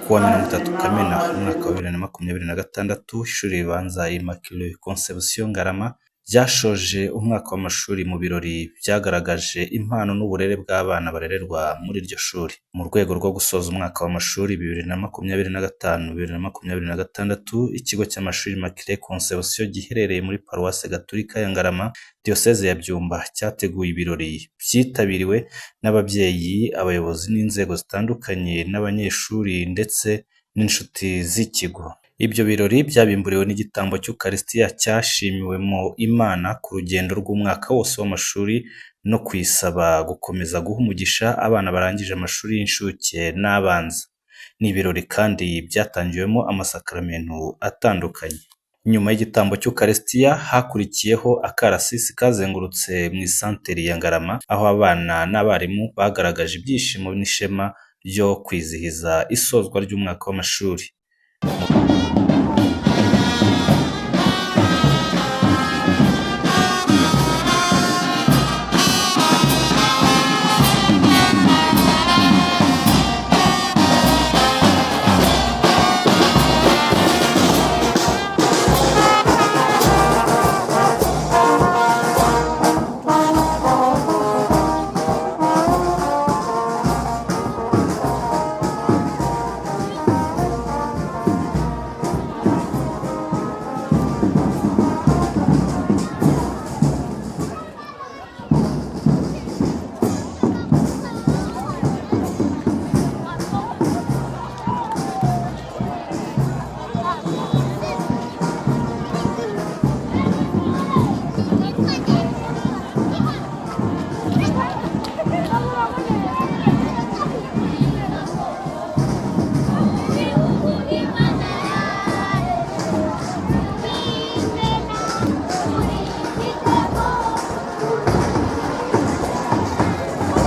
kuwa 30 Kamena umwaka wa 2026 ishuri ribanza Immaculée Conception Ngarama ryashoje umwaka w'amashuri mu birori byagaragaje impano n'uburere bw'abana barererwa muri iryo shuri. Mu rwego rwo gusoza umwaka w'amashuri 2025-2026, ikigo cy'amashuri Immaculée Conception giherereye muri Paruwase Gatolika ya Ngarama, Diocese ya Byumba, cyateguye ibirori byitabiriwe n'ababyeyi, abayobozi n'inzego zitandukanye n'abanyeshuri ndetse n'inshuti z'ikigo. Ibyo birori byabimburiwe n'igitambo cy'Ukaristiya cyashimiwemo Imana ku rugendo rw'umwaka wose w'amashuri no kwisaba gukomeza guha umugisha abana barangije amashuri y'incuke n'abanza. Ni ibirori kandi byatangiwemo amasakaramentu atandukanye. Nyuma y'igitambo cy'Ukaristiya hakurikiyeho akarasisi kazengurutse mu isanteri ya Ngarama, aho abana n'abarimu bagaragaje ibyishimo n'ishema byo kwizihiza isozwa ry'umwaka w'amashuri.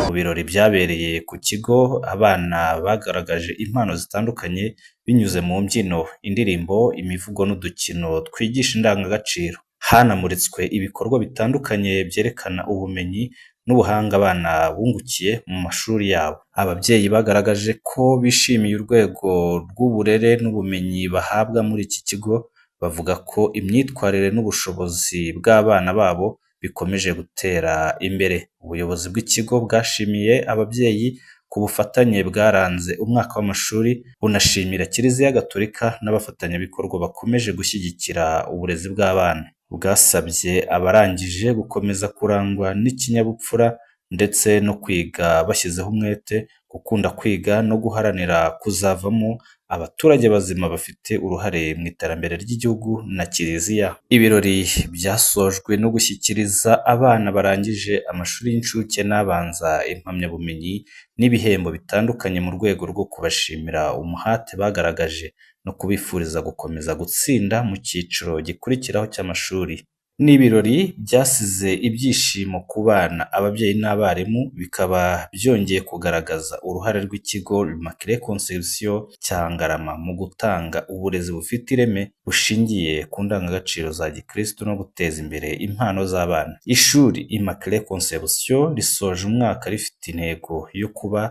Mu birori byabereye ku kigo, abana bagaragaje impano zitandukanye binyuze mu mbyino, indirimbo, imivugo n'udukino twigisha indangagaciro. Hanamuritswe ibikorwa bitandukanye byerekana ubumenyi n'ubuhanga abana bungukiye mu mashuri yabo. Ababyeyi bagaragaje ko bishimiye urwego rw'uburere n'ubumenyi bahabwa muri iki kigo, bavuga ko imyitwarire n'ubushobozi bw'abana babo bikomeje gutera imbere. Ubuyobozi bw'ikigo bwashimiye ababyeyi ku bufatanye bwaranze umwaka w'amashuri, bunashimira Kiliziya Gatolika n'abafatanyabikorwa bakomeje gushyigikira uburezi bw'abana. Bwasabye abarangije gukomeza kurangwa n'ikinyabupfura ndetse no kwiga bashyizeho umwete, gukunda kwiga no guharanira kuzavamo abaturage bazima bafite uruhare mu iterambere ry'igihugu na Kiliziya. Ibirori byasojwe no gushyikiriza abana barangije amashuri y'incuke n'abanza impamyabumenyi n'ibihembo bitandukanye mu rwego rwo kubashimira umuhate bagaragaje no kubifuriza gukomeza gutsinda mu cyiciro gikurikiraho cy'amashuri. Ni ibirori byasize ibyishimo ku bana, ababyeyi n'abarimu, bikaba byongeye kugaragaza uruhare rw'ikigo Immaculée Conception cya Ngarama mu gutanga uburezi bufite ireme bushingiye ku ndangagaciro za Gikristo no guteza imbere impano z'abana. Ishuri Immaculée Conception risoje umwaka rifite intego yo kuba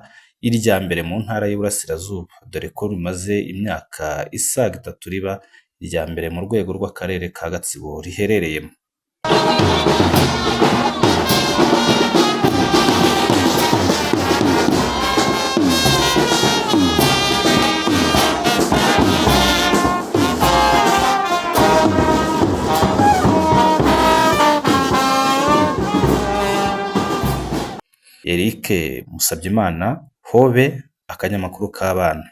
irya mbere mu ntara y'Iburasirazuba, dore ko rimaze imyaka isaga 3 riba irya mbere mu rwego rw'akarere ka Gatsibo riherereyemo. Eric Musabyimana, Hobe, akanyamakuru k'abana.